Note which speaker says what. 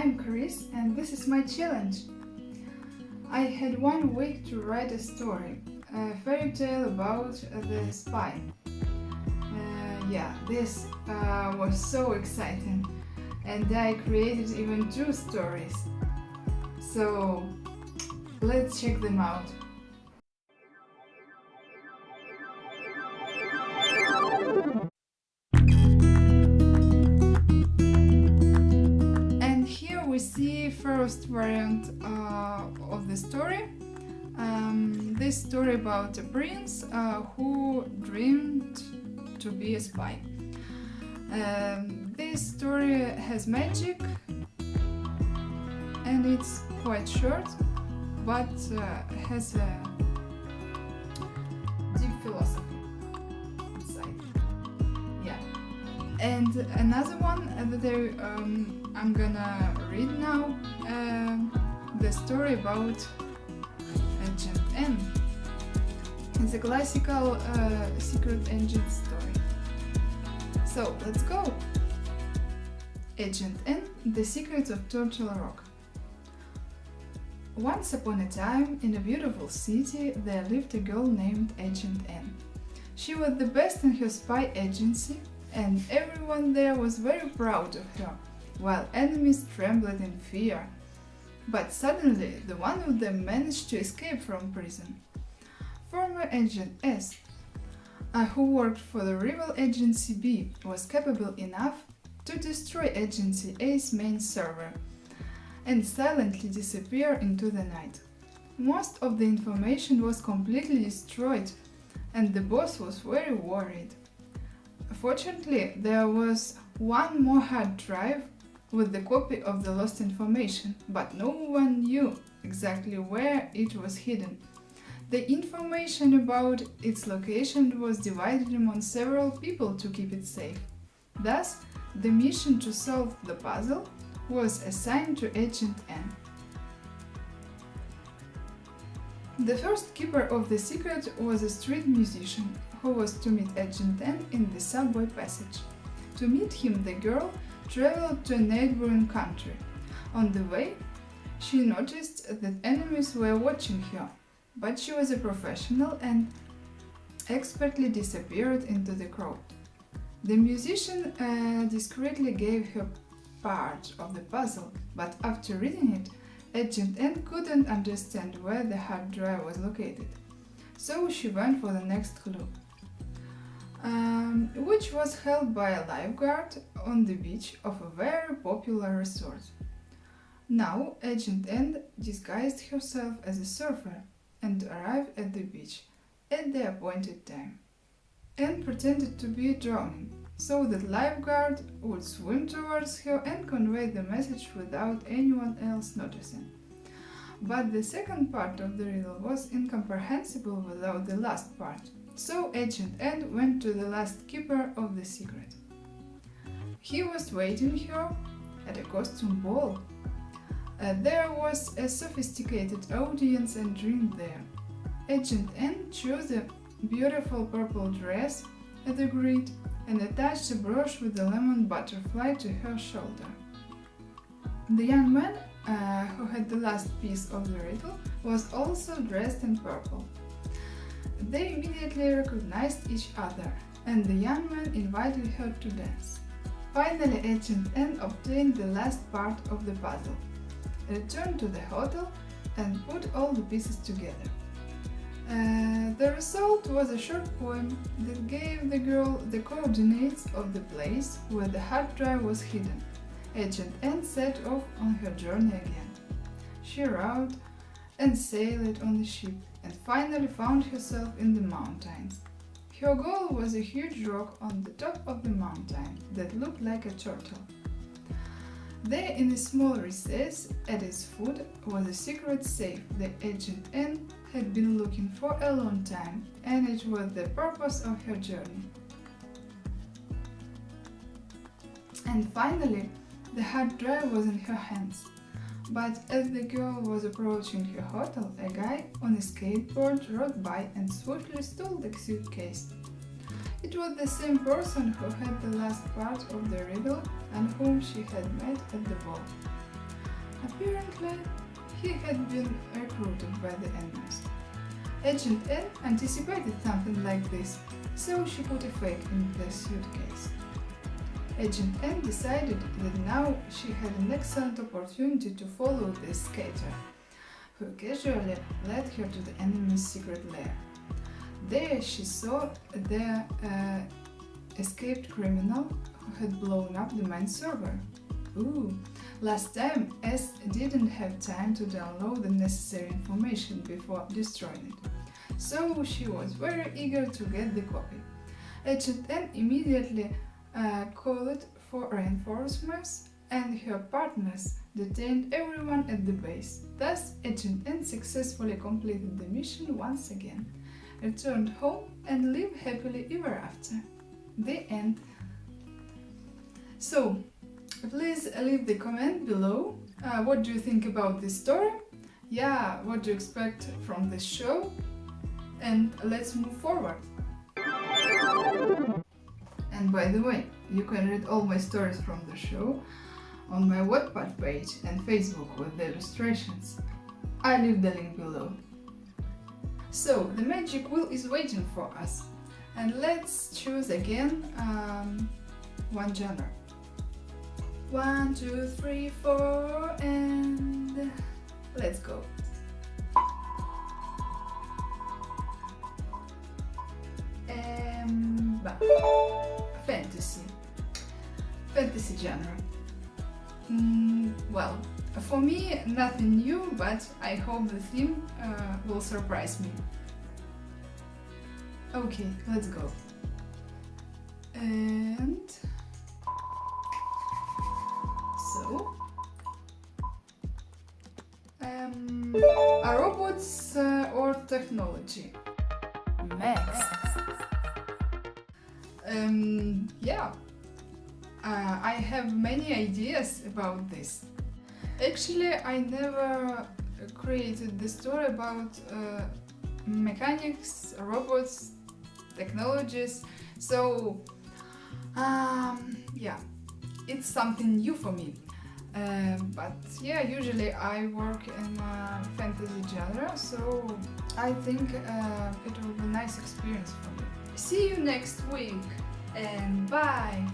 Speaker 1: I'm Chris and this is my challenge. I had 1 week to write a story, a fairy tale about the spy. This was so exciting, and I created even 2 stories. So let's check them out. And here we see first variant of the story. This story about a prince who dreamed to be a spy. This story has magic and it's quite short, but has a deep philosophy inside. Yeah. And another one that I'm gonna read now, the story about Agent N. It's a classical secret agent story. So let's go! Agent N, The Secret of Turtle Rock. Once upon a time, in a beautiful city, there lived a girl named Agent N. She was the best in her spy agency, and everyone there was very proud of her, while enemies trembled in fear. But suddenly, the one of them managed to escape from prison. Former Agent S, who worked for the rival Agency B, was capable enough to destroy Agency A's main server and silently disappear into the night. Most of the information was completely destroyed, and the boss was very worried. Fortunately, there was one more hard drive with the copy of the lost information, but no one knew exactly where it was hidden. The information about its location was divided among several people to keep it safe. Thus, the mission to solve the puzzle was assigned to Agent N. The first keeper of the secret was a street musician who was to meet Agent N in the subway passage. To meet him, the girl traveled to a neighboring country. On the way, she noticed that enemies were watching her, but she was a professional and expertly disappeared into the crowd. The musician discreetly gave her part of the puzzle, but after reading it, Agent N couldn't understand where the hard drive was located. So she went for the next clue, which was held by a lifeguard on the beach of a very popular resort. Now, Agent N disguised herself as a surfer and arrived at the beach at the appointed time. Anne pretended to be drowning, so that lifeguard would swim towards her and convey the message without anyone else noticing. But the second part of the riddle was incomprehensible without the last part, so Agent N went to the last keeper of the secret. He was waiting her at a costume ball. There was a sophisticated audience and drink there. Agent N chose a beautiful purple dress at the grid and attached a brooch with a lemon butterfly to her shoulder. The young man, who had the last piece of the riddle, was also dressed in purple. They immediately recognized each other, and the young man invited her to dance. Finally, Agent N obtained the last part of the puzzle, returned to the hotel, and put all the pieces together. The result was a short poem that gave the girl the coordinates of the place where the hard drive was hidden. Agent N set off on her journey again. She rowed and sailed on the ship and finally found herself in the mountains. Her goal was a huge rock on the top of the mountain that looked like a turtle. There, in a small recess at its foot, was a secret safe that Agent N had been looking for a long time, and it was the purpose of her journey. And finally, the hard drive was in her hands. But as the girl was approaching her hotel, a guy on a skateboard rode by and swiftly stole the suitcase. It was the same person who had the last part of the riddle and whom she had met at the ball. Apparently, he had been recruited by the enemies. Agent N anticipated something like this, so she put a fake in the suitcase. Agent N decided that now she had an excellent opportunity to follow this skater, who casually led her to the enemy's secret lair. There she saw the escaped criminal who had blown up the main server. Ooh, last time S didn't have time to download the necessary information before destroying it, so she was very eager to get the copy. Agent N immediately called for reinforcements, and her partners detained everyone at the base. Thus, Agent N successfully completed the mission once again, returned home, and lived happily ever after. The end. So, please leave the comment below. What do you think about this story? Yeah, what do you expect from this show? And let's move forward. And by the way, you can read all my stories from the show on my Wattpad page and Facebook with the illustrations. I leave the link below. So, the magic wheel is waiting for us. And let's choose again one genre. 1, 2, 3, 4, and let's go. Fantasy. Fantasy genre. Well, for me, nothing new, but I hope the theme will surprise me. Okay, let's go. And so, are robots or technology?
Speaker 2: Max.
Speaker 1: Yeah, I have many ideas about this. Actually, I never created the story about mechanics, robots, technologies, so yeah, it's something new for me. But yeah, usually I work in a fantasy genre, so I think it will be a nice experience for me. See you next week, and bye!